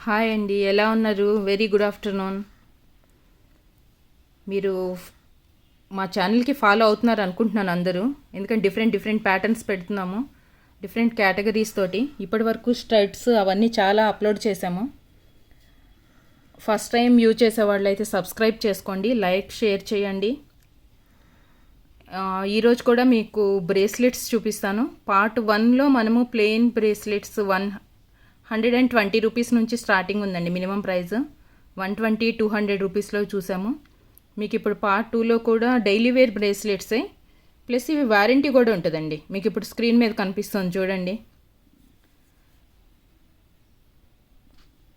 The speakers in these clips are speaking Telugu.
హాయ్ అండి, ఎలా ఉన్నారు? Very good afternoon. మీరు మా ఛానల్కి ఫాలో అవుతున్నారు అనుకుంటున్నాను అందరూ. ఎందుకంటే డిఫరెంట్ డిఫరెంట్ ప్యాటర్న్స్ పెడుతున్నాము, డిఫరెంట్ కేటగిరీస్ తోటి. ఇప్పటి వరకు స్టడ్స్ అవన్నీ చాలా అప్లోడ్ చేసాము. ఫస్ట్ టైం వ్యూ చేసే వాళ్ళు అయితే సబ్స్క్రైబ్ చేసుకోండి, లైక్ షేర్ చేయండి. ఈరోజు కూడా మీకు బ్రేస్లెట్స్ చూపిస్తాను. పార్ట్ 1లో మనము ప్లెయిన్ బ్రేస్లెట్స్ 120 రూపీస్ నుంచి స్టార్టింగ్ ఉందండి. మినిమం ప్రైస్ 120, 200 రూపీస్లో చూసాము. మీకు ఇప్పుడు పార్ట్ 2లో కూడా డైలీ వేర్ బ్రేస్లెట్సే, ప్లస్ ఇవి వారంటీ కూడా ఉంటుందండి. మీకు ఇప్పుడు స్క్రీన్ మీద కనిపిస్తుంది చూడండి.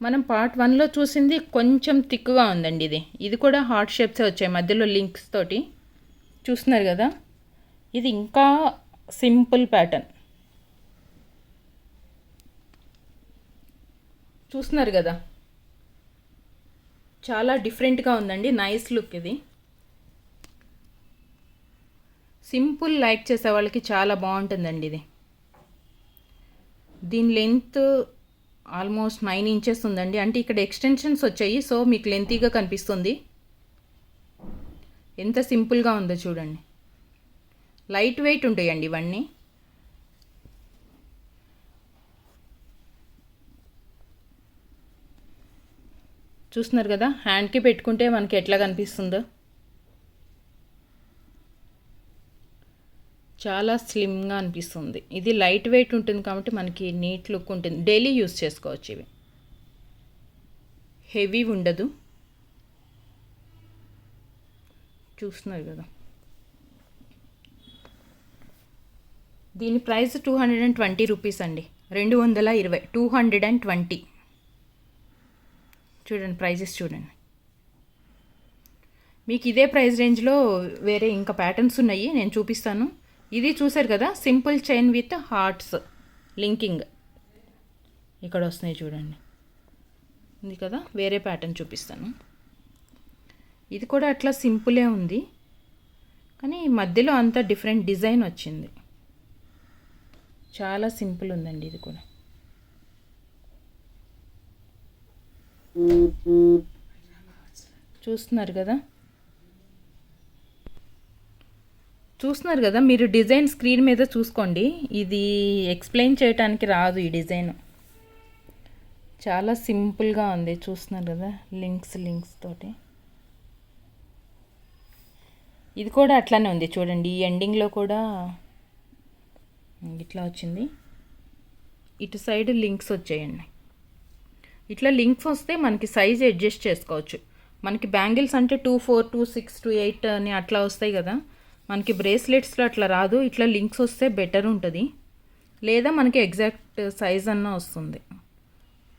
మనం పార్ట్ 1లో చూసింది కొంచెం థిక్గా ఉందండి. ఇది కూడా హార్ట్ షేప్సే వచ్చాయి మధ్యలో లింక్స్ తోటి. చూస్తున్నారు కదా, ఇది ఇంకా సింపుల్ ప్యాటర్న్. చూస్తున్నారు కదా, చాలా డిఫరెంట్గా ఉందండి. Nice look. ఇది సింపుల్ లైక్ చేసే వాళ్ళకి చాలా బాగుంటుందండి. దీని లెంత్ ఆల్మోస్ట్ 9 ఇంచెస్ ఉందండి. అంటే ఇక్కడ ఎక్స్టెన్షన్స్ వచ్చాయి, సో మీకు లెంతీగా కనిపిస్తుంది. ఎంత సింపుల్గా ఉందో చూడండి. లైట్ వెయిట్ ఉంటాయండి ఇవన్నీ. చూస్తున్నారు కదా, హ్యాండ్కి పెట్టుకుంటే మనకి ఎట్లా కనిపిస్తుందో. చాలా స్లిమ్గా అనిపిస్తుంది. ఇది లైట్ వెయిట్ ఉంటుంది కాబట్టి మనకి నీట్ లుక్ ఉంటుంది. డైలీ యూస్ చేసుకోవచ్చు. ఇవి హెవీ ఉండదు. చూస్తున్నారు కదా, దీని ప్రైస్ 220 రూపీస్ అండి. 220, 220. చూడండి ప్రైజెస్ చూడండి. మీకు ఇదే ప్రైస్ రేంజ్లో వేరే ఇంకా ప్యాటర్న్స్ ఉన్నాయి, నేను చూపిస్తాను. ఇది చూసారు కదా, simple chain with hearts linking ఇక్కడ వస్తున్నాయి చూడండి. ఉంది కదా, వేరే ప్యాటర్న్ చూపిస్తాను. ఇది కూడా అట్లా సింపులే ఉంది, కానీ మధ్యలో అంతా డిఫరెంట్ డిజైన్ వచ్చింది. చాలా సింపుల్ ఉందండి ఇది కూడా. చూస్తున్నారు కదా, మీరు డిజైన్ స్క్రీన్ మీద చూసుకోండి. ఇది ఎక్స్ప్లెయిన్ చేయడానికి రాదు ఈ డిజైన్. చాలా సింపుల్గా ఉంది. చూస్తున్నారు కదా, లింక్స్ తోటి. ఇది కూడా అట్లానే ఉంది చూడండి. ఈ ఎండింగ్లో కూడా ఇట్లా వచ్చింది. ఇటు సైడ్ లింక్స్ వచ్చాయండి. ఇట్లా లింక్స్ వస్తే మనకి సైజ్ అడ్జస్ట్ చేసుకోవచ్చు. మనకి బ్యాంగిల్స్ అంటే 2, 4, 2, 6, 2, 8 అని అట్లా వస్తాయి కదా, మనకి బ్రేస్లెట్స్లో అట్లా రాదు. ఇట్లా లింక్స్ వస్తే బెటర్ ఉంటుంది, లేదా మనకి ఎగ్జాక్ట్ సైజ్ అన్న వస్తుంది.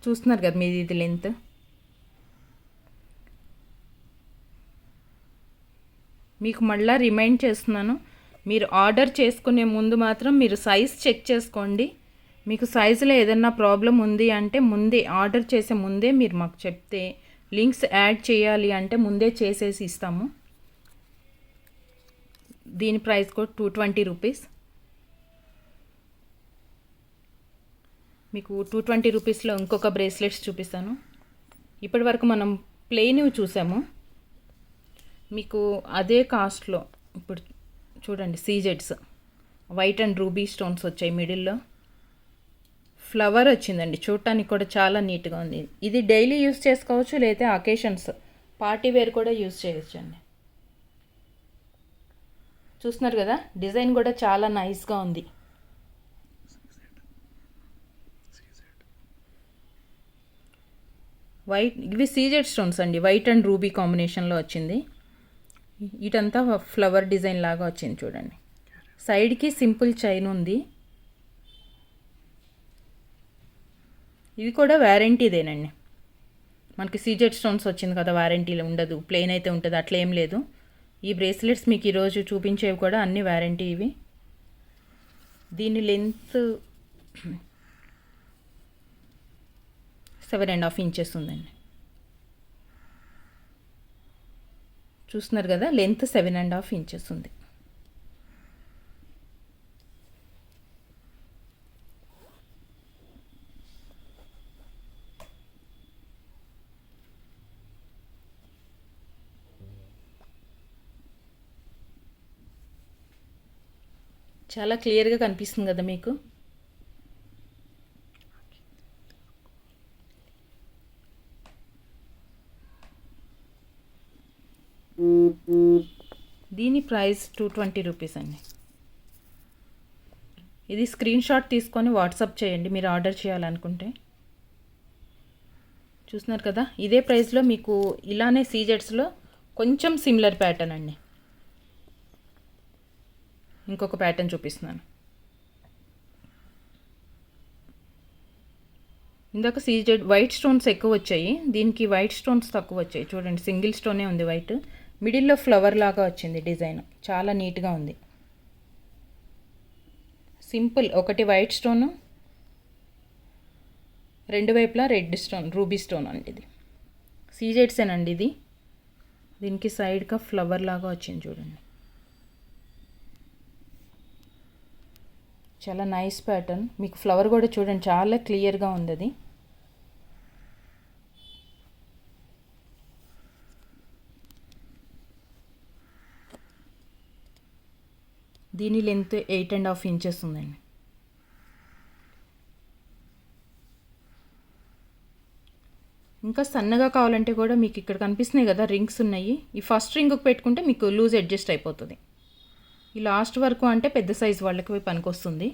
చూస్తున్నారు కదా మీది, ఇది లెంత్. మీకు మళ్ళీ రిమైండ్ చేస్తున్నాను, మీరు ఆర్డర్ చేసుకునే ముందు మాత్రం మీరు సైజ్ చెక్ చేసుకోండి. మీకు సైజులో ఏదన్నా ప్రాబ్లం ఉంది అంటే ముందే ఆర్డర్ చేసే ముందే మీరు మాకు చెప్తే, లింక్స్ యాడ్ చేయాలి అంటే ముందే చేసేసి ఇస్తాము. దీని ప్రైస్ కూడా 220 రూపీస్. మీకు 220 రూపీస్లో ఇంకొక బ్రేస్లెట్స్ చూపిస్తాను. ఇప్పటి వరకు మనం ప్లెయిన్వి చూసాము. మీకు అదే కాస్ట్లో ఇప్పుడు చూడండి, సీజెడ్స్ వైట్ అండ్ రూబీ స్టోన్స్ వచ్చాయి. మిడిల్లో ఫ్లవర్ వచ్చిందండి. చూడటానికి కూడా చాలా నీట్గా ఉంది. ఇది డైలీ యూస్ చేసుకోవచ్చు, లేదా అకేషన్స్ పార్టీ వేర్ కూడా యూస్ చేయొచ్చు అండి. చూస్తున్నారు కదా, డిజైన్ కూడా చాలా నైస్గా ఉంది. వైట్, ఇవి సీజెడ్ స్టోన్స్ అండి. వైట్ అండ్ రూబీ కాంబినేషన్లో వచ్చింది. ఇటంతా ఫ్లవర్ డిజైన్ లాగా వచ్చింది చూడండి. సైడ్కి సింపుల్ చైన్ ఉంది. ఇది కూడా వారంటీదేనండి. మనకి సీజెడ్ స్టోన్స్ వచ్చింది కదా, వారంటీలో ఉండదు. ప్లెయిన్ అయితే ఉంటుంది, అట్లా ఏం లేదు. ఈ బ్రేస్లెట్స్ మీకు ఈరోజు చూపించేవి కూడా అన్ని వారంటీ ఇవి. దీని లెంత్ 7.5 ఇంచెస్ ఉందండి. చూస్తున్నారు కదా, లెంత్ 7.5 ఇంచెస్ ఉంది. చాలా క్లియర్గా కనిపిస్తుంది కదా మీకు. దీని ప్రైస్ 220 రూపీస్ అండి. ఇది స్క్రీన్ షాట్ తీసుకొని వాట్సాప్ చేయండి మీరు ఆర్డర్ చేయాలనుకుంటే. చూస్తున్నారు కదా, ఇదే ప్రైస్లో మీకు ఇలానే సీజెట్స్లో కొంచెం సిమిలర్ ప్యాటర్న్ అండి. ఇంకొక ప్యాటర్న్ చూపిస్తున్నాను. ఇందాక సీజెడ్ వైట్ స్టోన్స్ ఎక్కువ వచ్చాయి, దీనికి వైట్ స్టోన్స్ తక్కువ వచ్చాయి. చూడండి, సింగిల్ స్టోనే ఉంది వైట్, మిడిల్లో ఫ్లవర్ లాగా వచ్చింది డిజైన్, చాలా నీట్గా ఉంది. సింపుల్, ఒకటి వైట్ స్టోను, రెండు వైపులా రెడ్ స్టోన్, రూబీ స్టోన్ అండి. ఇది సీజెడ్సేనండి. ఇది దీనికి సైడ్గా ఫ్లవర్ లాగా వచ్చింది చూడండి, చాలా నైస్ ప్యాటర్న్. మీకు ఫ్లవర్ కూడా చూడండి చాలా క్లియర్గా ఉంది. అది దీని లెంత్ 8.5 ఇంచెస్ ఉందండి. ఇంకా సన్నగా కావాలంటే కూడా మీకు ఇక్కడ కనిపిస్తున్నాయి కదా రింగ్స్ ఉన్నాయి, ఈ ఫస్ట్ రింగ్కి పెట్టుకుంటే మీకు లూజ్ అడ్జస్ట్ అయిపోతుంది. ఈ లాస్ట్ వరకు అంటే పెద్ద సైజు వాళ్ళకి పనికొస్తుంది.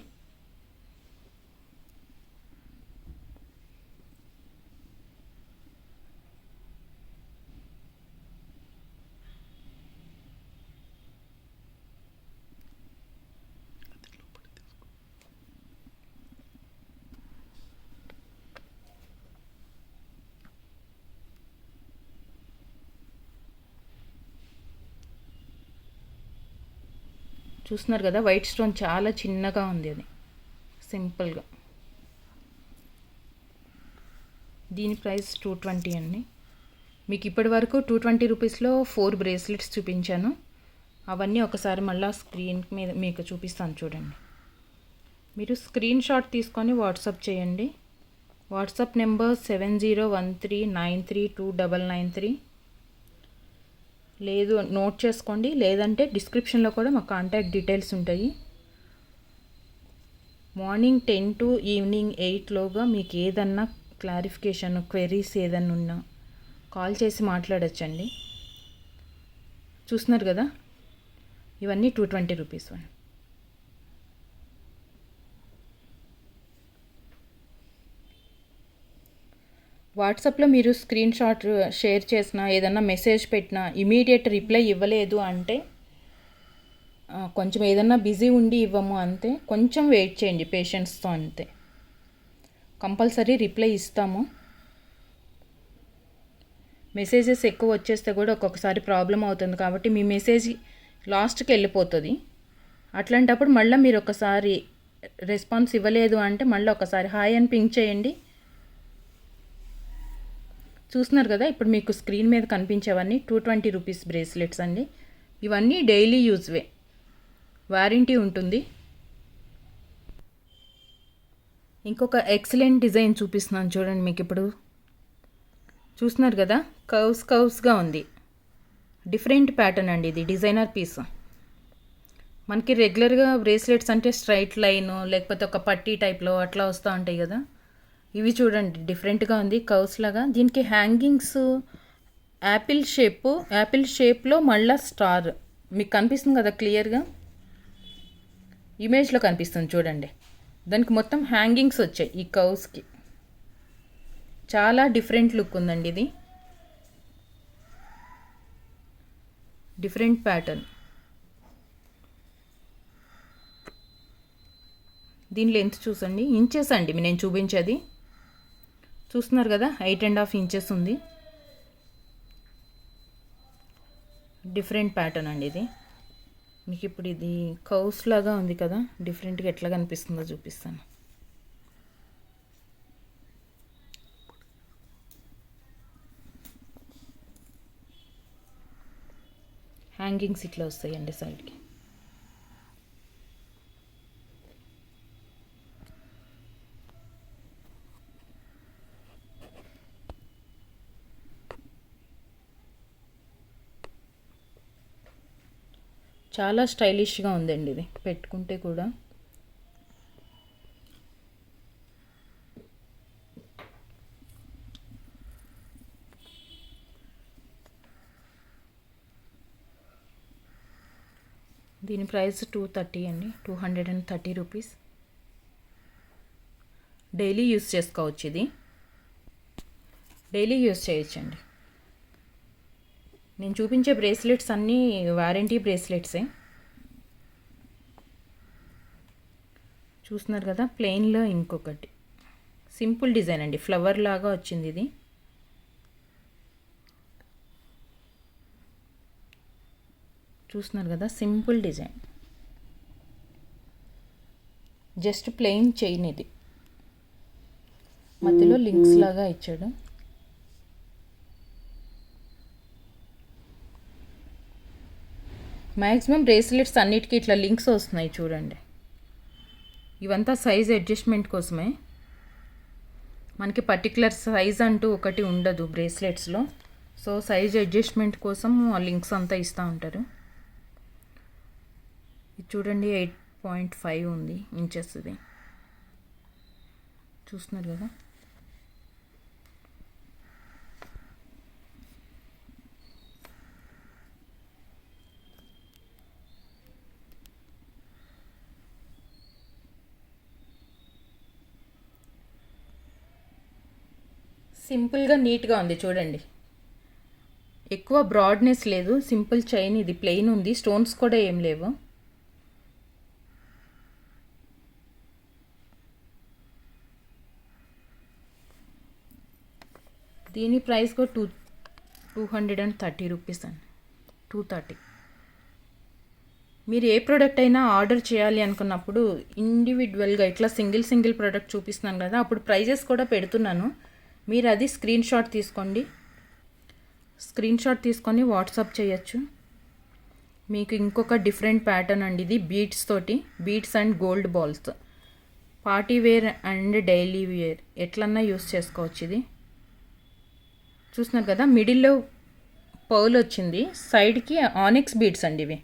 చూస్తున్నారు కదా, వైట్ స్టోన్ చాలా చిన్నగా ఉంది, అది సింపుల్గా. దీని ప్రైస్ 220 అండి. మీకు ఇప్పటి వరకు 220 రూపీస్లో 4 బ్రేస్లెట్స్ చూపించాను. అవన్నీ ఒకసారి మళ్ళీ స్క్రీన్ మీద మీకు చూపిస్తాను చూడండి. మీరు స్క్రీన్ షాట్ తీసుకొని వాట్సాప్ చేయండి. WhatsApp number 7013932993. లేదు నోట్ చేసుకోండి, లేదంటే డిస్క్రిప్షన్లో కూడా మా కాంటాక్ట్ డీటెయిల్స్ ఉంటాయి. మార్నింగ్ 10 to ఈవినింగ్ 8లోగా మీకు ఏదన్నా క్లారిఫికేషన్ క్వెరీస్ ఏదన్నా ఉన్నా కాల్ చేసి మాట్లాడచ్చండి. చూస్తున్నారు కదా, ఇవన్నీ 220 రూపీస్. వాట్సాప్లో మీరు స్క్రీన్ షాట్ షేర్ చేసినా ఏదన్నా మెసేజ్ పెట్టినా ఇమీడియట్ రిప్లై ఇవ్వలేదు అంటే కొంచెం ఏదన్నా బిజీ ఉండి ఇవ్వము అంతే, కొంచెం వెయిట్ చేయండి పేషెన్స్తో అంతే. కంపల్సరీ రిప్లై ఇస్తాము. మెసేజెస్ ఎక్కువ వచ్చేస్తే కూడా ఒక్కొక్కసారి ప్రాబ్లం అవుతుంది కాబట్టి మీ మెసేజ్ లాస్ట్కి వెళ్ళిపోతుంది. అట్లాంటప్పుడు మళ్ళీ మీరు ఒకసారి రెస్పాన్స్ ఇవ్వలేదు అంటే మళ్ళీ ఒకసారి హాయ్ అని పింక్ చేయండి. చూస్తున్నారు కదా, ఇప్పుడు మీకు స్క్రీన్ మీద కనిపించేవన్నీ 220 రూపీస్ బ్రేస్లెట్స్ అండి. ఇవన్నీ డైలీ యూజ్వే, వారంటీ ఉంటుంది. ఇంకొక ఎక్సలెంట్ డిజైన్ చూపిస్తున్నాను చూడండి. మీకు ఇప్పుడు చూస్తున్నారు కదా, కర్వ్స్గా ఉంది, డిఫరెంట్ ప్యాటర్న్ అండి. ఇది డిజైనర్ పీస్. మనకి రెగ్యులర్గా బ్రేస్లెట్స్ అంటే స్ట్రైట్ లైన్ లేకపోతే ఒక పట్టీ టైప్లో అట్లా వస్తూ ఉంటాయి కదా, ఇవి చూడండి డిఫరెంట్గా ఉంది, కర్వ్స్ లాగా. దీనికి హ్యాంగింగ్స్ యాపిల్ షేప్లో మళ్ళీ స్టార్ మీకు కనిపిస్తుంది కదా క్లియర్గా, ఇమేజ్లో కనిపిస్తుంది చూడండి. దానికి మొత్తం హ్యాంగింగ్స్ వచ్చాయి ఈ కర్వ్స్కి. చాలా డిఫరెంట్ లుక్ ఉందండి. ఇది డిఫరెంట్ ప్యాటర్న్. దీని లెంత్ చూసండి, ఇంచెస్ అండి నేను చూపించేది. చూస్తున్నారు కదా, 8.5 ఇంచెస్ ఉంది. డిఫరెంట్ ప్యాటర్న్ అండి ఇది. మీకు ఇప్పుడు ఇది కర్వ్స్ లాగా ఉంది కదా, డిఫరెంట్గా ఎట్లా కనిపిస్తుందో చూపిస్తాను. హ్యాంగింగ్స్ ఇట్లా వస్తాయండి సైడ్కి. చాలా స్టైలిష్గా ఉందండి ఇది పెట్టుకుంటే కూడా. దీని ప్రైస్ 230 అండి, 230 రూపీస్. డైలీ యూస్ చేసుకోవచ్చు, ఇది డైలీ యూస్ చేయొచ్చండి. నేను చూపించే బ్రేస్లెట్స్ అన్నీ వారంటీ బ్రేస్లెట్సే. చూస్తున్నారు కదా, ప్లెయిన్లో ఇంకొకటి సింపుల్ డిజైన్ అండి, ఫ్లవర్ లాగా వచ్చింది ఇది. చూస్తున్నారు కదా, simple design, just plain chain. ఇది మధ్యలో లింక్స్ లాగా ఇచ్చాడు. మ్యాక్సిమం బ్రేస్లెట్స్ అన్నిటికీ ఇట్లా లింక్స్ వస్తున్నాయి చూడండి. ఇవంతా సైజ్ అడ్జస్ట్మెంట్ కోసమే, మనకి పర్టికులర్ సైజ్ అంటూ ఒకటి ఉండదు బ్రేస్లెట్స్లో. సో సైజ్ అడ్జస్ట్మెంట్ కోసం ఆ లింక్స్ అంతా ఇస్తూ ఉంటారు. ఇది చూడండి, 8.5 ఉంది ఇంచెస్. ఇది చూస్తున్నారు కదా. సింపుల్గా నీట్గా ఉంది చూడండి, ఎక్కువ బ్రాడ్నెస్ లేదు, సింపుల్ చైన్. ఇది ప్లెయిన్ ఉంది, స్టోన్స్ కూడా ఏం లేవు. దీని ప్రైస్ కూడా 230 రూపీస్ అండి, 230. మీరు ఏ ప్రోడక్ట్ అయినా ఆర్డర్ చేయాలి అనుకున్నప్పుడు ఇండివిజువల్గా ఇట్లా సింగిల్ ప్రోడక్ట్ చూపిస్తున్నాను కదా, అప్పుడు ప్రైజెస్ కూడా పెడుతున్నాను. మీరు అది స్క్రీన్ షాట్ తీసుకొని వాట్సాప్ చేయొచ్చు. మీకు ఇంకొక డిఫరెంట్ ప్యాటర్న్ అండి ఇది, beads and gold balls. Party wear and daily wear ఎట్లన్నా యూస్ చేసుకోవచ్చు. ఇది చూస్తున్నారు కదా, మిడిల్లో పర్ల్ వచ్చింది, సైడ్కి ఆనిక్స్ బీడ్స్ అండి. ఇవి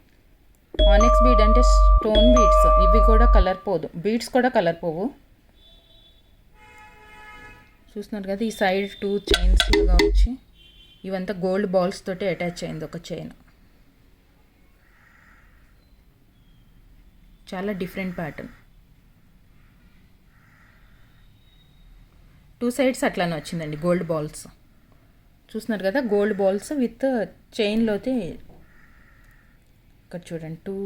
ఆనిక్స్ బీడ్ అంటే స్టోన్ బీడ్స్. ఇవి కూడా కలర్ పోదు, బీడ్స్ కూడా కలర్ పోవు. చూస్తున్నారు కదా, ఈ సైడ్ 2 చైన్స్ లాగా వచ్చి ఇవంతా గోల్డ్ బాల్స్ తోటి అటాచ్ అయింది ఒక చైన్. చాలా డిఫరెంట్ ప్యాటర్న్. 2 సైడ్స్ అట్లానే వచ్చిందండి గోల్డ్ బాల్స్. చూస్తున్నారు కదా, గోల్డ్ బాల్స్ విత్ చైన్లోతే ఇక్కడ చూడండి 2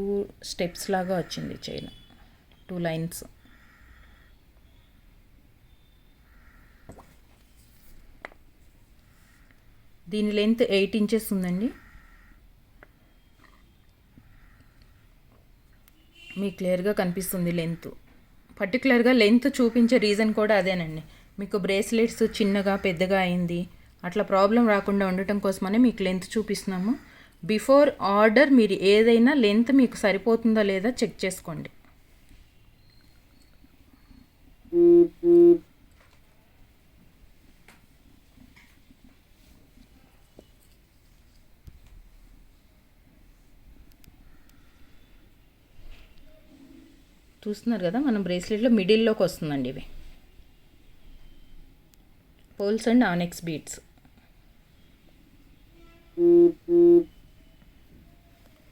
స్టెప్స్ లాగా వచ్చింది చైన్, 2 లైన్స్. దీని లెంత్ 8 ఇంచెస్ ఉందండి. మీకు క్లియర్గా కనిపిస్తుంది లెంత్. పర్టికులర్గా లెంత్ చూపించే రీజన్ కూడా అదేనండి, మీకు బ్రేస్లెట్స్ చిన్నగా పెద్దగా అయింది అట్లా ప్రాబ్లం రాకుండా ఉండటం కోసమనే మీకు లెంత్ చూపిస్తున్నాము. బిఫోర్ ఆర్డర్ మీరు ఏదైనా లెంత్ మీకు సరిపోతుందా లేదా చెక్ చేసుకోండి. చూస్తున్నారు కదా, మనం బ్రేస్లెట్లో మిడిల్లోకి వస్తుందండి ఇవి pearls and onyx beads.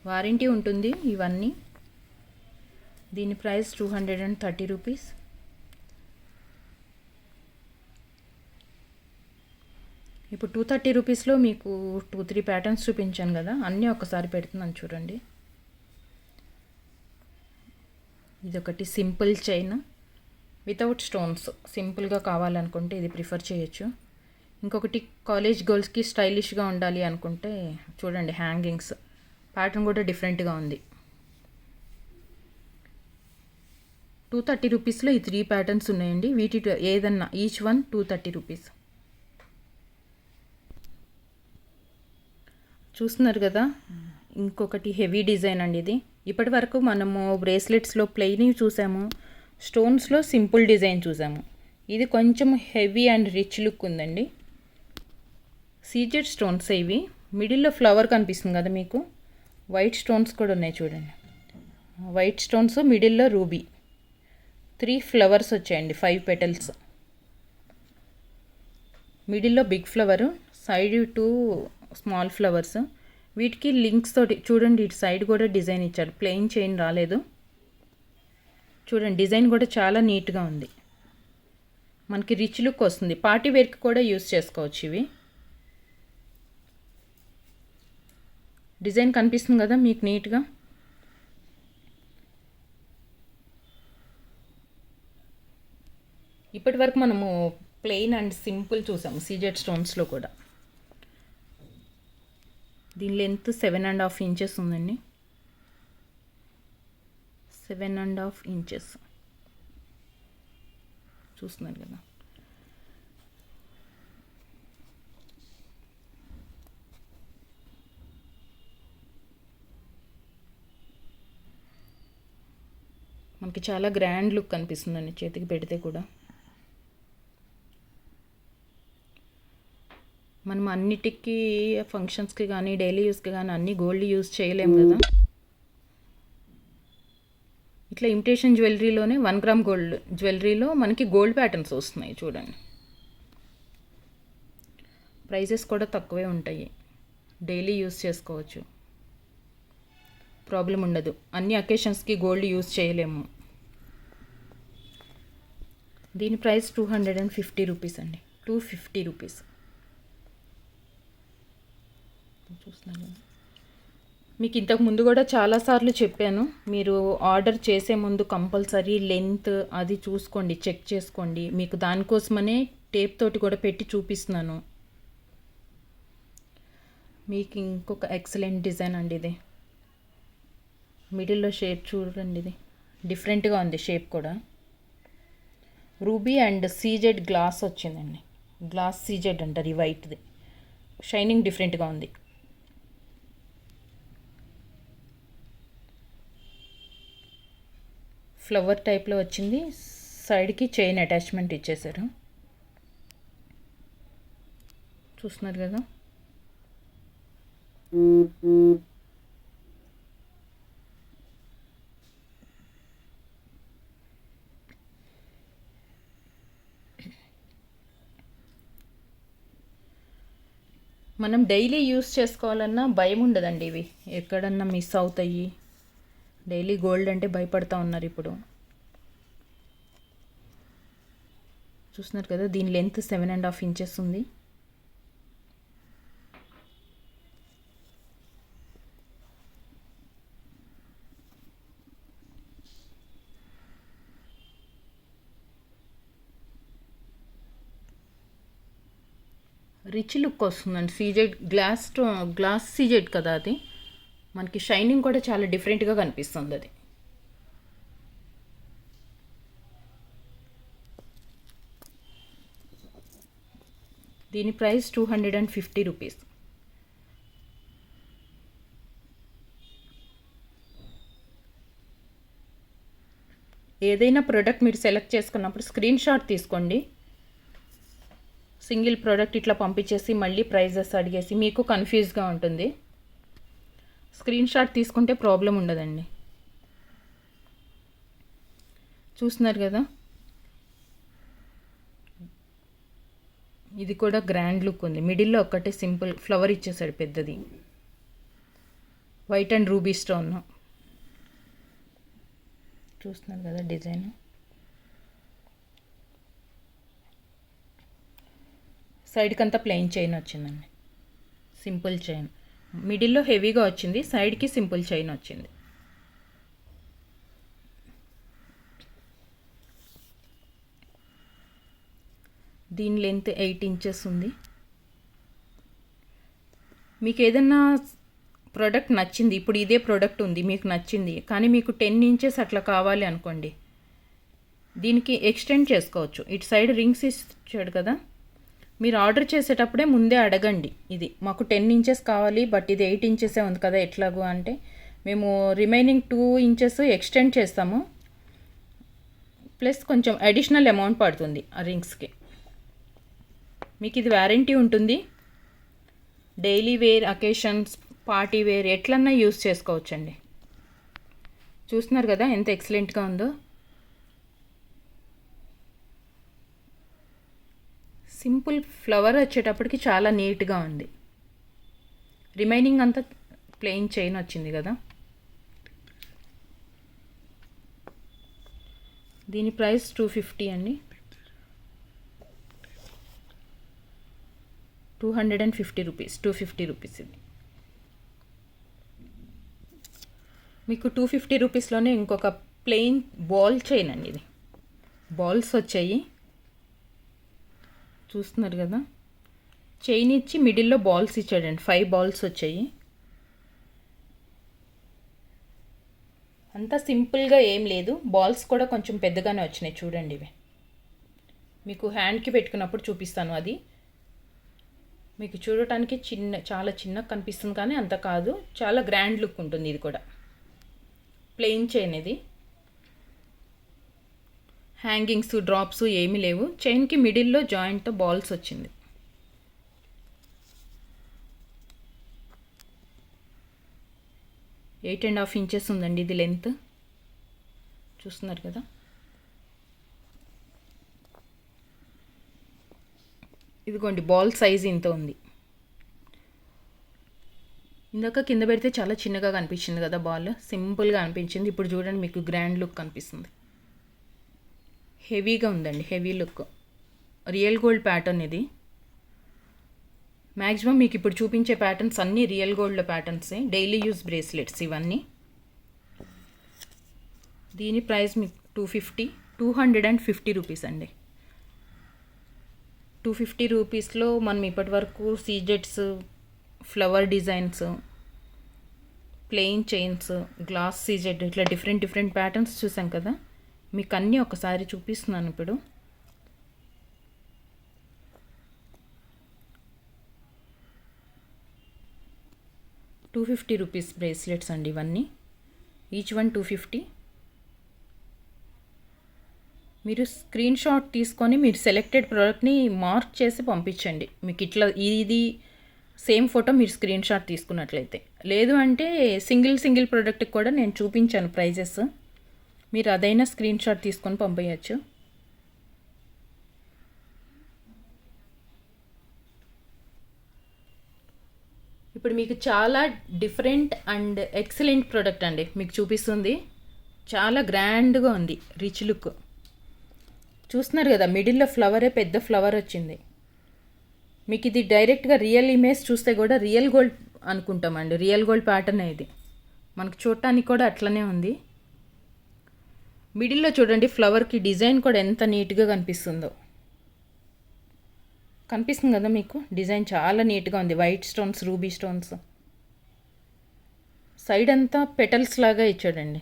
Warranty ఉంటుంది ఇవన్నీ. దీని ప్రైస్ 230 రూపీస్. ఇప్పుడు 230 రూపీస్లో మీకు 2-3 ప్యాటర్న్స్ చూపించాను కదా, అన్నీ ఒకసారి పెడుతున్నాను చూడండి. ఇదొకటి సింపుల్ చైన్ వితౌట్ స్టోన్స్, సింపుల్గా కావాలనుకుంటే ఇది ప్రిఫర్ చేయొచ్చు. ఇంకొకటి కాలేజ్ గర్ల్స్కి స్టైలిష్గా ఉండాలి అనుకుంటే చూడండి, హ్యాంగింగ్స్ ప్యాటర్న్ కూడా డిఫరెంట్గా ఉంది. 230 రూపీస్లో ఈ 3 ప్యాటర్న్స్ ఉన్నాయండి. వీటి ఏదన్నా ఈచ్ వన్ 230 రూపీస్. చూస్తున్నారు కదా, ఇంకొకటి హెవీ డిజైన్ అండి ఇది. ఇప్పటి వరకు మనము బ్రేస్లెట్స్లో ప్లెయిన్ చూసాము, స్టోన్స్లో సింపుల్ డిజైన్ చూసాము. ఇది కొంచెం హెవీ అండ్ రిచ్ లుక్ ఉందండి. సీజెడ్ స్టోన్స్ ఇవి. మిడిల్లో ఫ్లవర్ కనిపిస్తుంది కదా మీకు, వైట్ స్టోన్స్ కూడా ఉన్నాయి చూడండి. వైట్ స్టోన్స్, మిడిల్లో రూబీ, 3 ఫ్లవర్స్ వచ్చాయండి, 5 పెటల్స్. మిడిల్లో big flower, side 2 small flowers. వీటికి లింక్స్ తోటి చూడండి, ఇటు సైడ్ కూడా డిజైన్ ఇచ్చాడు, ప్లెయిన్ చైన్ రాలేదు. చూడండి డిజైన్ కూడా చాలా నీట్గా ఉంది, మనకి రిచ్ లుక్ వస్తుంది. పార్టీ వేర్కి కూడా యూస్ చేసుకోవచ్చు. ఇవి డిజైన్ కనిపిస్తుంది కదా మీకు నీట్గా. ఇప్పటి వరకు మనము ప్లెయిన్ అండ్ సింపుల్ చూసాము సీజెడ్ స్టోన్స్లో కూడా. దీని లెంత్ 7.5 ఇంచెస్ ఉందండి, 7.5 ఇంచెస్ చూస్తున్నారు కదా. మనకి చాలా గ్రాండ్ లుక్ కనిపిస్తుందండి చేతికి పెడితే కూడా. మనం అన్నిటికీ ఫంక్షన్స్కి కానీ డైలీ యూస్కి కానీ అన్నీ గోల్డ్ యూస్ చేయలేము కదా. ఇట్లా ఇమిటేషన్ జ్యువెలరీలోనే 1 గ్రామ్ గోల్డ్ జ్యువెలరీలో మనకి గోల్డ్ ప్యాటర్న్స్ వస్తున్నాయి చూడండి. ప్రైజెస్ కూడా తక్కువే ఉంటాయి, డైలీ యూస్ చేసుకోవచ్చు, ప్రాబ్లం ఉండదు. అన్ని అకేషన్స్కి గోల్డ్ యూస్ చేయలేము. దీని ప్రైస్ 250 రూపీస్ అండి, 250 రూపీస్. చూస్తున్నాను మీకు ఇంతకు ముందు కూడా చాలాసార్లు చెప్పాను, మీరు ఆర్డర్ చేసే ముందు కంపల్సరీ లెంత్ అది చూసుకోండి, చెక్ చేసుకోండి. మీకు దానికోసమనే టేప్ తోటి కూడా పెట్టి చూపిస్తున్నాను. మీకు ఇంకొక ఎక్సలెంట్ డిజైన్ అండి ఇది. మిడిల్లో షేప్ చూడండి, ఇది డిఫరెంట్గా ఉంది షేప్ కూడా. రూబీ అండ్ సీజెడ్ గ్లాస్ వచ్చిందండి, గ్లాస్ సీజెడ్ అంటారు ఈ వైట్ది. షైనింగ్ డిఫరెంట్గా ఉంది. ఫ్లవర్ టైప్లో వచ్చింది, సైడ్కి చైన్ అటాచ్మెంట్ ఇచ్చేసారు. చూస్తున్నారు కదా. మనం డైలీ యూస్ చేసుకోవాలన్నా భయం ఉండదండి, ఇవి ఎక్కడన్నా మిస్ అవుతాయి. డైలీ గోల్డ్ అంటే భయపడతా ఉన్నారు ఇప్పుడు. చూస్తున్నారు కదా, దీని లెంత్ 7.5 ఇంచెస్ ఉంది. రిచ్ లుక్ వస్తుందండి. సీజెడ్ గ్లాస్ సీజెడ్ కదా అది, మనకి షైనింగ్ కూడా చాలా డిఫరెంట్గా కనిపిస్తుంది అది. దీని ప్రైస్ 250 రూపీస్. ఏదైనా ప్రోడక్ట్ మీరు సెలెక్ట్ చేసుకున్నప్పుడు స్క్రీన్ షాట్ తీసుకోండి. సింగిల్ ప్రోడక్ట్ ఇట్లా పంపించేసి మళ్ళీ ప్రైజెస్ అడిగేసి మీకు కన్ఫ్యూజ్గా ఉంటుంది. స్క్రీన్ షాట్ తీసుకుంటే ప్రాబ్లం ఉండదండి. చూస్తున్నారు కదా, ఇది కూడా గ్రాండ్ లుక్ ఉంది. మిడిల్లో ఒక్కటే సింపుల్ ఫ్లవర్ ఇచ్చేసాడు పెద్దది, వైట్ అండ్ రూబీ స్టోన్. చూస్తున్నారు కదా డిజైన్. సైడ్కి అంతా ప్లెయిన్ చైన్ వచ్చిందండి, సింపుల్ చైన్. మిడిల్లో హెవీగా వచ్చింది, సైడ్కి సింపుల్ చైన్ వచ్చింది. దీని లెంత్ 8 ఇంచెస్ ఉంది. మీకు ఏదన్నా ప్రోడక్ట్ నచ్చింది, ఇప్పుడు ఇదే ప్రోడక్ట్ ఉంది మీకు నచ్చింది, కానీ మీకు 10 ఇంచెస్ అట్లా కావాలి అనుకోండి, దీనికి ఎక్స్టెండ్ చేసుకోవచ్చు. ఇటు సైడ్ రింగ్స్ ఇచ్చాడు కదా, మీరు ఆర్డర్ చేసేటప్పుడే ముందే అడగండి, ఇది మాకు 10 ఇంచెస్ కావాలి బట్ ఇది 8 ఇంచెసే ఉంది కదా ఎట్లాగూ అంటే, మేము రిమైనింగ్ 2 ఇంచెస్ ఎక్స్టెండ్ చేస్తాము, ప్లస్ కొంచెం అడిషనల్ అమౌంట్ పడుతుంది ఆ రింగ్స్కి. మీకు ఇది వారంటీ ఉంటుంది. Daily wear occasions party wear ఎట్లన్నా యూస్ చేసుకోవచ్చండి. చూస్తున్నారు కదా ఎంత ఎక్సలెంట్గా ఉందో. సింపుల్ ఫ్లవర్ వచ్చేటప్పటికి చాలా నీట్గా ఉంది. రిమైనింగ్ అంతా ప్లెయిన్ చైన్ వచ్చింది కదా. దీని ప్రైస్ 250 అండి. 250 రూపీస్. 250 రూపీస్ ఇది. మీకు 250 రూపీస్లోనే ఇంకొక ప్లెయిన్ బాల్ చైన్ అండి. ఇది బాల్స్ వచ్చాయి, చూస్తున్నారు కదా. చైన్ ఇచ్చి మిడిల్లో బాల్స్ ఇచ్చాడండి. 5 బాల్స్ వచ్చాయి. అంతా సింపుల్గా ఏం లేదు. బాల్స్ కూడా కొంచెం పెద్దగానే వచ్చినాయి చూడండి. ఇవి మీకు హ్యాండ్కి పెట్టుకున్నప్పుడు చూపిస్తాను. అది మీకు చూడటానికి చాలా చిన్నగా కనిపిస్తుంది, కానీ అంత కాదు. చాలా గ్రాండ్ లుక్ ఉంటుంది. ఇది కూడా ప్లెయిన్ చైన్. ఇది హ్యాంగింగ్స్ డ్రాప్స్ ఏమీ లేవు. చైన్కి మిడిల్లో జాయింట్తో బాల్స్ వచ్చింది. ఎయిట్ అండ్ హాఫ్ ఇంచెస్ ఉందండి ఇది లెంత్. చూస్తున్నారు కదా. ఇదిగోండి బాల్ సైజ్ ఇంత ఉంది. ఇందాక కింద పెడితే చాలా చిన్నగా కనిపించింది కదా బాల్, సింపుల్గా అనిపించింది. ఇప్పుడు చూడండి మీకు గ్రాండ్ లుక్ కనిపిస్తుంది. హెవీగా ఉందండి, heavy look. Real gold pattern ఇది. మ్యాక్సిమం మీకు ఇప్పుడు చూపించే ప్యాటర్న్స్ అన్నీ రియల్ గోల్డ్ ప్యాటర్న్సే. డైలీ యూస్ బ్రేస్లెట్స్ ఇవన్నీ. దీని ప్రైస్ మీకు 250 రూపీస్ అండి. 250 రూపీస్లో మనం ఇప్పటి వరకు సీజెట్స్, flower designs, plain chains, glass సీజెట్, ఇట్లా డిఫరెంట్ ప్యాటర్న్స్ చూసాం కదా. మీకు అన్నీ ఒకసారి చూపిస్తున్నాను ఇప్పుడు. ₹250 బ్రేస్లెట్స్ అండి ఇవన్నీ. Each one 250. మీరు స్క్రీన్ షాట్ తీసుకొని మీరు సెలెక్టెడ్ ప్రోడక్ట్ని మార్క్ చేసి పంపించండి. మీకు ఇట్లా ఇది సేమ్ ఫోటో మీరు స్క్రీన్ షాట్ తీసుకున్నట్లయితే. లేదు అంటే సింగిల్ ప్రోడక్ట్కి కూడా నేను చూపించాను ప్రైజెస్. మీరు అదైనా స్క్రీన్ షాట్ తీసుకొని పంపించచ్చు. ఇప్పుడు మీకు చాలా డిఫరెంట్ అండ్ ఎక్సలెంట్ ప్రోడక్ట్ అండి మీకు చూపిస్తుంది. చాలా గ్రాండ్గా ఉంది, రిచ్ లుక్. చూస్తున్నారు కదా, మిడిల్లో ఫ్లవరే పెద్ద ఫ్లవర్ వచ్చింది. మీకు ఇది డైరెక్ట్గా రియల్ ఇమేజ్ చూస్తే కూడా రియల్ గోల్డ్ అనుకుంటామండి. రియల్ గోల్డ్ ప్యాటర్న్ ఇది. మనకు చూడటానికి కూడా అట్లనే ఉంది. మిడిల్లో చూడండి ఫ్లవర్కి డిజైన్ కూడా ఎంత నీట్గా కనిపిస్తుందో. కనిపిస్తుంది కదా మీకు, డిజైన్ చాలా నీట్గా ఉంది. White stones, ruby stones. Side అంతా పెటల్స్ లాగా ఇచ్చాడండి.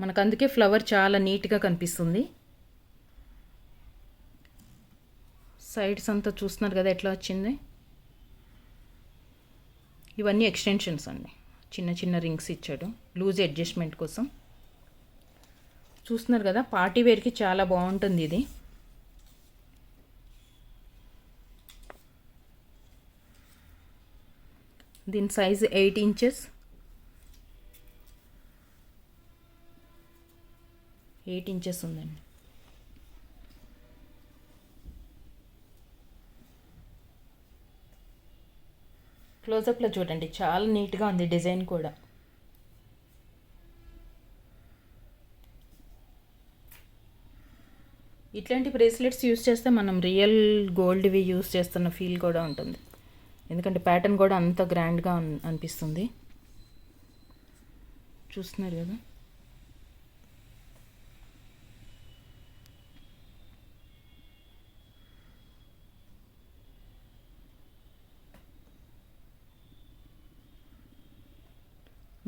మనకు అందుకే ఫ్లవర్ చాలా నీట్గా కనిపిస్తుంది. సైడ్స్ అంతా చూస్తున్నారు కదా ఎట్లా వచ్చింది. ఇవన్నీ ఎక్స్టెన్షన్స్ అండి. చిన్న రింగ్స్ ఇచ్చాడు లూజ్ అడ్జస్ట్మెంట్ కోసం. చూస్తున్నారు కదా, పార్టీ వేర్కి చాలా బాగుంటుంది ఇది. దీని సైజు 8 ఇంచెస్. 8 ఇంచెస్ ఉందండి. క్లోజప్లో చూడండి చాలా నీట్గా ఉంది డిజైన్ కూడా. ఇట్లాంటి బ్రేస్లెట్స్ యూస్ చేస్తే మనం రియల్ గోల్డ్వి యూస్ చేస్తున్న ఫీల్ కూడా ఉంటుంది. ఎందుకంటే ప్యాటర్న్ కూడా అంత గ్రాండ్గా అనిపిస్తుంది. చూస్తున్నారు కదా.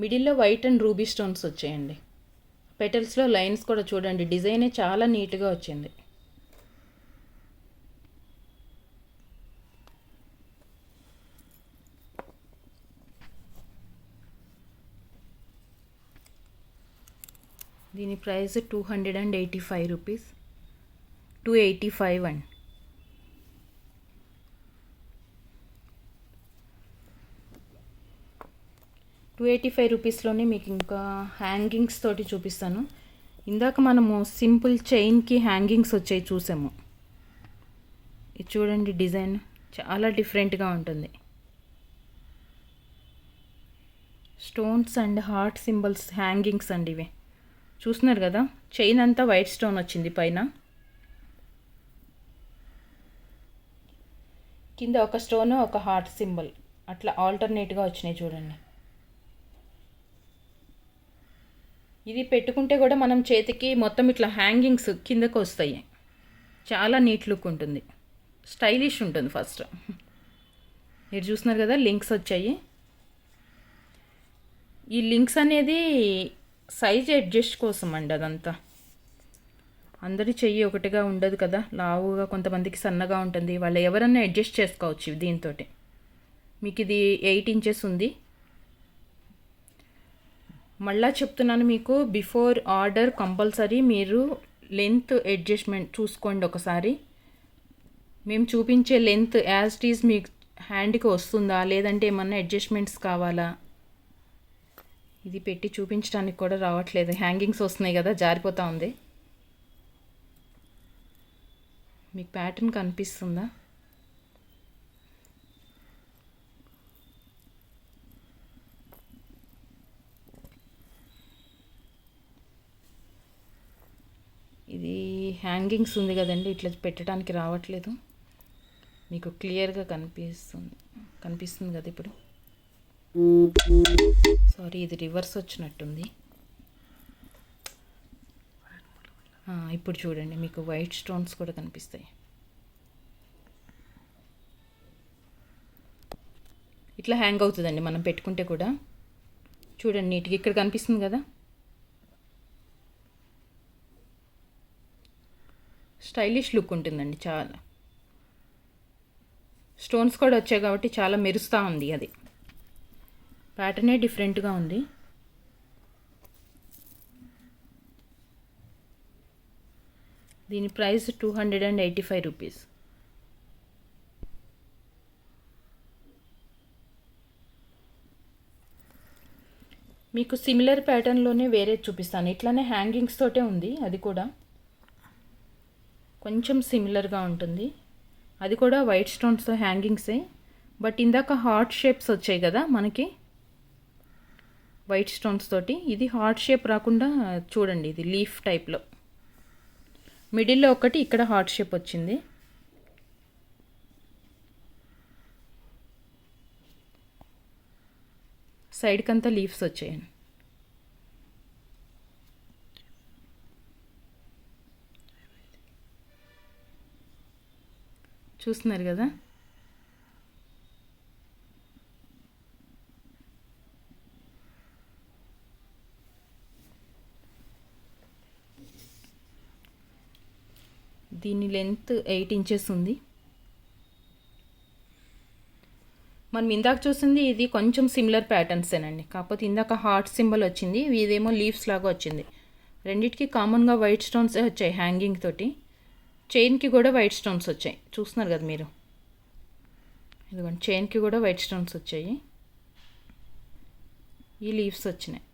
మిడిల్లో వైట్ అండ్ రూబీ స్టోన్స్ వచ్చాయండి. పెటల్స్లో లైన్స్ కూడా చూడండి, డిజైనే చాలా నీట్గా వచ్చింది. దీని ప్రైస్ 285 రూపీస్. 285 అండి. రూపీస్లోనే మీకు ఇంకా హ్యాంగింగ్స్ తోటి చూపిస్తాను. ఇందాక మనము సింపుల్ చైన్కి హ్యాంగింగ్స్ వచ్చాయి చూసాము. ఇది చూడండి, డిజైన్ చాలా డిఫరెంట్గా ఉంటుంది. Stones and heart symbols hangings అండి ఇవి. చూస్తున్నారు కదా, చైన్ అంతా వైట్ స్టోన్ వచ్చింది, పైన కింద ఒక స్టోన్ ఒక హార్ట్ సింబల్ అట్లా ఆల్టర్నేట్గా వచ్చినాయి చూడండి. ఇది పెట్టుకుంటే కూడా మనం చేతికి మొత్తం ఇట్లా హ్యాంగింగ్స్ కిందకు వస్తాయి. చాలా నీట్ లుక్ ఉంటుంది, స్టైలిష్ ఉంటుంది. ఫస్ట్ మీరు చూస్తున్నారు కదా, లింక్స్ వచ్చాయి. ఈ లింక్స్ అనేది సైజ్ అడ్జస్ట్ కోసం అండి. అదంతా అందరి చెయ్యి ఒకటిగా ఉండదు కదా, లావుగా కొంతమందికి సన్నగా ఉంటుంది. వాళ్ళు ఎవరన్నా అడ్జస్ట్ చేసుకోవచ్చు దీంతో. మీకు ఇది 8 ఇంచెస్ ఉంది. మళ్ళా చెప్తున్నాను మీకు, బిఫోర్ ఆర్డర్ కంపల్సరీ మీరు లెంత్ అడ్జస్ట్మెంట్ చూసుకోండి ఒకసారి. మేము చూపించే లెంత్ యాజ్ ఇట్ ఈజ్ మీకు హ్యాండ్కి వస్తుందా, లేదంటే ఏమన్నా అడ్జస్ట్మెంట్స్ కావాలా. ఇది పెట్టి చూపించడానికి కూడా రావట్లేదు, హ్యాంగింగ్స్ వస్తున్నాయి కదా, జారిపోతూ ఉంది. మీకు ప్యాటర్న్ కనిపిస్తుందా? ఇది హ్యాంగింగ్స్ ఉంది కదండి, ఇట్లా పెట్టడానికి రావట్లేదు. మీకు క్లియర్గా కనిపిస్తుంది కదా ఇప్పుడు. సారీ, ఇది రివర్స్ వచ్చినట్టుంది. ఇప్పుడు చూడండి, మీకు వైట్ స్టోన్స్ కూడా కనిపిస్తాయి. ఇట్లా హ్యాంగ్ అవుతుందండి మనం పెట్టుకుంటే కూడా. చూడండి నీట్గా ఇక్కడ కనిపిస్తుంది కదా. స్టైలిష్ లుక్ ఉంటుందండి చాలా. స్టోన్స్ కూడా వచ్చాయి కాబట్టి చాలా మెరుస్తూ ఉంది. అది ప్యాటర్నే డిఫరెంట్గా ఉంది. దీని ప్రైస్ 285 రూపీస్. మీకు సిమిలర్ ప్యాటర్న్లోనే వేరే చూపిస్తాను. ఇట్లానే హ్యాంగింగ్స్ తోటే ఉంది, అది కూడా కొంచెం సిమిలర్గా ఉంటుంది. అది కూడా వైట్ స్టోన్స్తో హ్యాంగింగ్సే. బట్ ఇందాక హార్ట్ షేప్స్ వచ్చాయి కదా మనకి వైట్ స్టోన్స్ తోటి. ఇది హార్ట్ షేప్ రాకుండా చూడండి, ఇది లీఫ్ టైప్లో మిడిల్లో ఒకటి, ఇక్కడ హార్ట్ షేప్ వచ్చింది. సైడ్కి అంతా లీవ్స్ వచ్చాయండి. చూస్తున్నారు కదా. దీని లెంత్ 8 ఇంచెస్ ఉంది. మనం ఇందాక చూసింది ఇది కొంచెం సిమిలర్ ప్యాటర్న్సేనండి, కాకపోతే ఇందాక హార్ట్ సింబల్ వచ్చింది, ఇదేమో లీవ్స్ లాగా వచ్చింది. రెండిటికి కామన్గా వైట్ స్టోన్సే వచ్చాయి హ్యాంగింగ్ తోటి. చైన్కి కూడా వైట్ స్టోన్స్ వచ్చాయి, చూస్తున్నారు కదా మీరు. ఇదిగోండి, చైన్కి కూడా వైట్ స్టోన్స్ వచ్చాయి, ఈ లీవ్స్ వచ్చినాయి.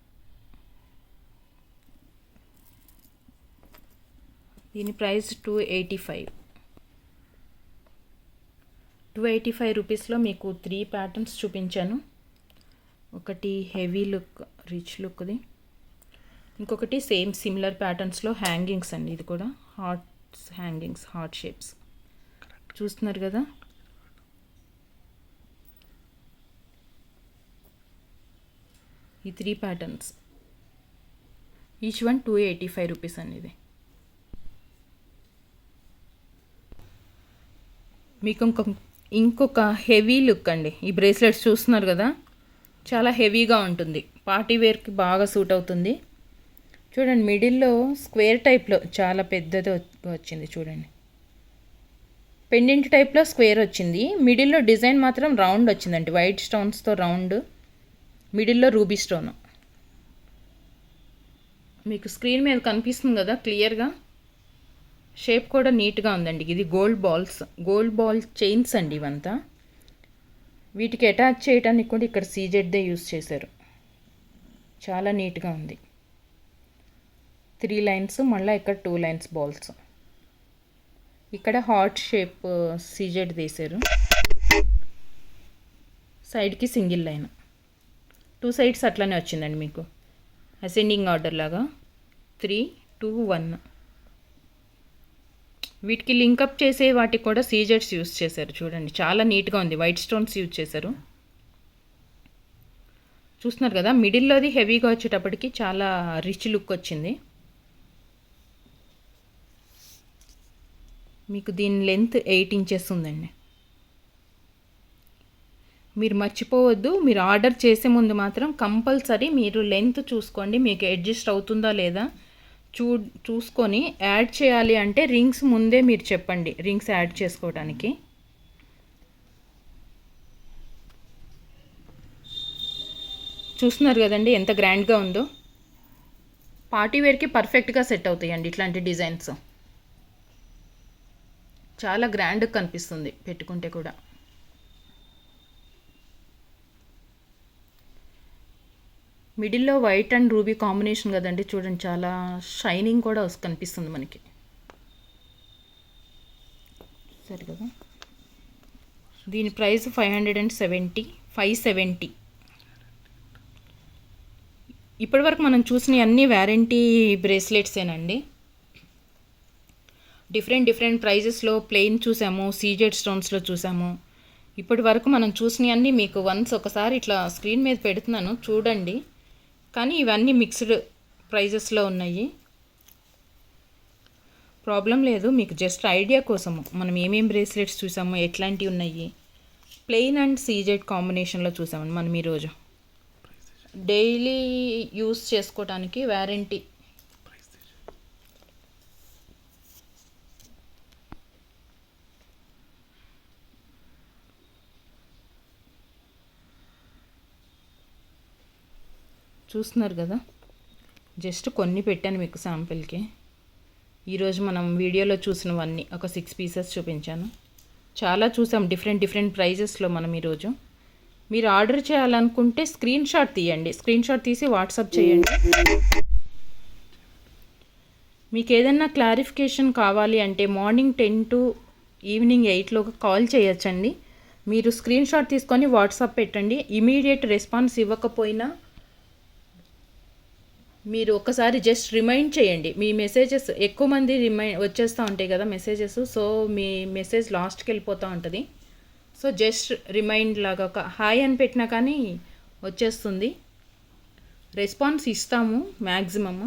దీని ప్రైస్ 285 రూపీస్లో మీకు 3 ప్యాటర్న్స్ చూపించాను. ఒకటి హెవీ లుక్ రిచ్ లుక్ది, ఇంకొకటి సేమ్ సిమిలర్ ప్యాటర్న్స్లో హ్యాంగింగ్స్ అండి. ఇది కూడా హార్ట్ హ్యాంగింగ్స్, హార్ట్ షేప్స్ చూస్తున్నారు కదా. ఈ 3 ప్యాటర్న్స్, ఈచ్ వన్ 285 రూపీస్ అండి. ఇది మీకు ఇంకొక హెవీ లుక్ అండి. ఈ బ్రేస్లెట్స్ చూస్తున్నారు కదా, చాలా హెవీగా ఉంటుంది, పార్టీ వేర్కి బాగా సూట్ అవుతుంది. చూడండి, మిడిల్లో స్క్వేర్ టైప్లో చాలా పెద్దది వచ్చింది చూడండి. పెండెంట్ టైప్లో స్క్వేర్ వచ్చింది, మిడిల్లో డిజైన్ మాత్రం రౌండ్ వచ్చిందండి, వైట్ స్టోన్స్తో రౌండ్, మిడిల్లో రూబీ స్టోన్. మీకు స్క్రీన్ మీద కనిపిస్తుంది కదా క్లియర్గా. షేప్ కూడా నీట్గా ఉందండి. ఇది గోల్డ్ బాల్ చైన్స్ అండి ఇవంతా. వీటికి అటాచ్ చేయడానికి కూడా ఇక్కడ సీజెడ్దే యూస్ చేశారు. చాలా నీట్గా ఉంది. 3 లైన్స్, మళ్ళీ ఇక్కడ 2 లైన్స్ బాల్స్. ఇక్కడ హార్ట్ షేప్ సీజెడ్ తీశారు. సైడ్కి సింగిల్ లైన్, 2 సైడ్స్ అట్లానే వచ్చిందండి మీకు అసెండింగ్ ఆర్డర్ లాగా. 3, 2, 1. వీటికి లింకప్ చేసే వాటికి కూడా సీజెడ్స్ యూస్ చేశారు. చూడండి చాలా నీట్గా ఉంది. వైట్ స్టోన్స్ యూజ్ చేశారు. చూస్తున్నారు కదా, మిడిల్లోది హెవీగా వచ్చేటప్పటికి చాలా రిచ్ లుక్ వచ్చింది. మీకు దీని లెంత్ 8 ఇంచెస్ ఉందండి. మీరు మర్చిపోవద్దు, మీరు ఆర్డర్ చేసే ముందు మాత్రం కంపల్సరీ మీరు లెంత్ చూసుకోండి, మీకు అడ్జస్ట్ అవుతుందా లేదా చూసుకొని యాడ్ చేయాలి అంటే రింగ్స్ ముందే మీరు చెప్పండి, రింగ్స్ యాడ్ చేసుకోవడానికి. చూస్తున్నారు కదండి ఎంత గ్రాండ్గా ఉందో. పార్టీ వేర్కి పర్ఫెక్ట్గా సెట్ అవుతాయండి ఇట్లాంటి డిజైన్స్. చాలా గ్రాండ్గా కనిపిస్తుంది పెట్టుకుంటే కూడా. మిడిల్లో వైట్ అండ్ రూబీ కాంబినేషన్ కదండి, చూడండి చాలా షైనింగ్ కూడా కనిపిస్తుంది మనకి. సరే కదా, దీని ప్రైస్ 570. ఇప్పటివరకు మనం చూసిన అన్ని వ్యారంటీ బ్రేస్లెట్సేనండి. డిఫరెంట్ ప్రైజెస్లో ప్లెయిన్ చూసాము, సీజెడ్ స్టోన్స్లో చూసాము. ఇప్పటి వరకు మనం చూసినవన్నీ మీకు ఒకసారి ఇట్లా స్క్రీన్ మీద పెడుతున్నాను చూడండి. కానీ ఇవన్నీ మిక్స్డ్ ప్రైజెస్లో ఉన్నాయి. ప్రాబ్లం లేదు, మీకు జస్ట్ ఐడియా కోసము మనం ఏమేం బ్రేస్లెట్స్ చూసాము, ఎట్లాంటివి ఉన్నాయి. ప్లెయిన్ అండ్ సీజెడ్ కాంబినేషన్లో చూసాము మనం ఈరోజు. డైలీ యూస్ చేసుకోవడానికి వ్యారంటీ. చూస్తున్నారు కదా, జస్ట్ కొన్ని పెట్టాను మీకు శాంపిల్కి. ఈరోజు మనం వీడియోలో చూసినవన్నీ ఒక 6 పీసెస్ చూపించాను. చాలా చూసాం డిఫరెంట్ ప్రైజెస్లో మనం ఈరోజు. మీరు ఆర్డర్ చేయాలనుకుంటే స్క్రీన్ షాట్ తీయండి, స్క్రీన్ షాట్ తీసి వాట్సాప్ చేయండి. మీకు ఏదైనా క్లారిఫికేషన్ కావాలి అంటే మార్నింగ్ 10 to ఈవినింగ్ 8లోగా కాల్ చేయొచ్చండి. మీరు స్క్రీన్ షాట్ తీసుకొని వాట్సాప్ పెట్టండి. ఇమీడియట్ రెస్పాన్స్ ఇవ్వకపోయినా మీరు ఒకసారి జస్ట్ రిమైండ్ చేయండి. మీ మెసేజెస్ ఎక్కువ మంది వచ్చేస్తూ ఉంటాయి కదా మెసేజెస్, సో మీ మెసేజ్ లాస్ట్కి వెళ్ళిపోతూ ఉంటుంది. సో జస్ట్ రిమైండ్ లాగా ఒక హాయ్ అని పెట్టినా కానీ వచ్చేస్తుంది. రెస్పాన్స్ ఇస్తాము మ్యాక్సిమమ్.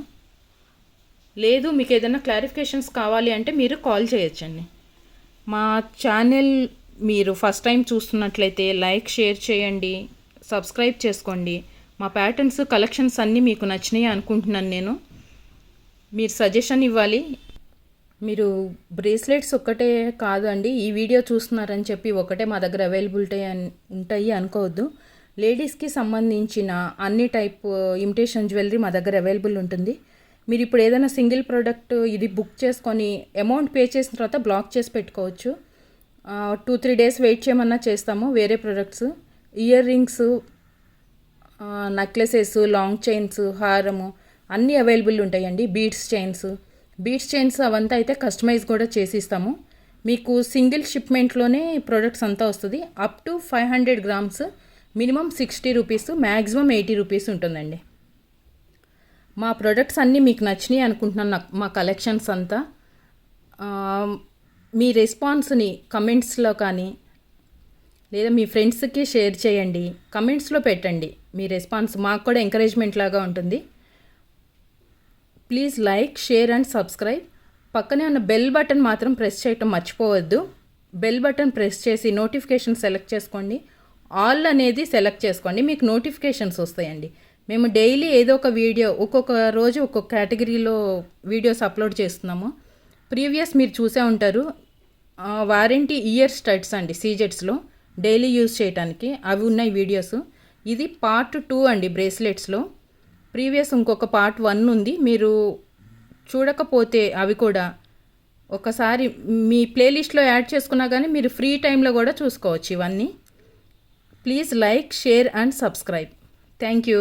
లేదు మీకు ఏదైనా క్లారిఫికేషన్స్ కావాలి అంటే మీరు కాల్ చేయొచ్చండి. మా ఛానల్ మీరు ఫస్ట్ టైం చూస్తున్నట్లయితే లైక్, షేర్ చేయండి, సబ్స్క్రైబ్ చేసుకోండి. మా ప్యాటర్న్స్, కలెక్షన్స్ అన్నీ మీకు నచ్చినాయి అనుకుంటున్నాను నేను. మీరు సజెషన్ ఇవ్వాలి. మీరు బ్రేస్లెట్స్ ఒక్కటే కాదు అండి, ఈ వీడియో చూస్తున్నారని చెప్పి ఒకటే మా దగ్గర అవైలబిలిటీ ఉంటాయి అనుకోవద్దు. లేడీస్కి సంబంధించిన అన్ని టైప్ ఇమిటేషన్ జ్యువెలరీ మా దగ్గర అవైలబుల్ ఉంటుంది. మీరు ఇప్పుడు ఏదైనా సింగిల్ ప్రోడక్ట్ ఇది బుక్ చేసుకొని అమౌంట్ పే చేసిన తర్వాత బ్లాక్ చేసి పెట్టుకోవచ్చు. 2-3 డేస్ వెయిట్ చేయమన్నా చేస్తాము. వేరే products, ear rings, necklaces, long chains, హారము అన్నీ అవైలబుల్ ఉంటాయండి. బీడ్స్ చైన్స్ అవంతా అయితే కస్టమైజ్ కూడా చేసి ఇస్తాము. మీకు సింగిల్ షిప్మెంట్లోనే ప్రొడక్ట్స్ అంతా వస్తుంది. Up to 500 grams, minimum 60 rupees, maximum 80 rupees ఉంటుందండి. మా ప్రొడక్ట్స్ అన్నీ మీకు నచ్చినాయి అనుకుంటున్నాను. మా కలెక్షన్స్ అంతా మీ రెస్పాన్స్ని కమెంట్స్లో కానీ లేదా మీ ఫ్రెండ్స్కి షేర్ చేయండి, కమెంట్స్లో పెట్టండి. మీ రెస్పాన్స్ మాకు కూడా ఎంకరేజ్మెంట్ లాగా ఉంటుంది. Please like, share and subscribe. పక్కనే ఉన్న బెల్ బటన్ మాత్రం ప్రెస్ చేయటం మర్చిపోవద్దు. బెల్ బటన్ ప్రెస్ చేసి నోటిఫికేషన్ సెలెక్ట్ చేసుకోండి. ఆల్ అనేది సెలెక్ట్ చేసుకోండి, మీకు నోటిఫికేషన్స్ వస్తాయండి. మేము డైలీ ఏదో ఒక వీడియో, ఒక్కొక్క రోజు ఒక్కొక్క కేటగిరీలో వీడియోస్ అప్లోడ్ చేస్తున్నాము. ప్రీవియస్ మీరు చూసే ఉంటారు, వారంటీ ఇయర్ స్టడ్స్ అండి సీజెట్స్లో డైలీ యూజ్ చేయడానికి, అవి ఉన్నాయి వీడియోస్. ఇది పార్ట్ 2 అండి బ్రేస్లెట్స్లో. ప్రీవియస్ ఇంకొక పార్ట్ 1 ఉంది, మీరు చూడకపోతే అవి కూడా ఒకసారి మీ ప్లేలిస్ట్లో యాడ్ చేసుకున్నా కానీ మీరు ఫ్రీ టైంలో కూడా చూసుకోవచ్చు ఇవన్నీ. Please like, share and subscribe. Thank you.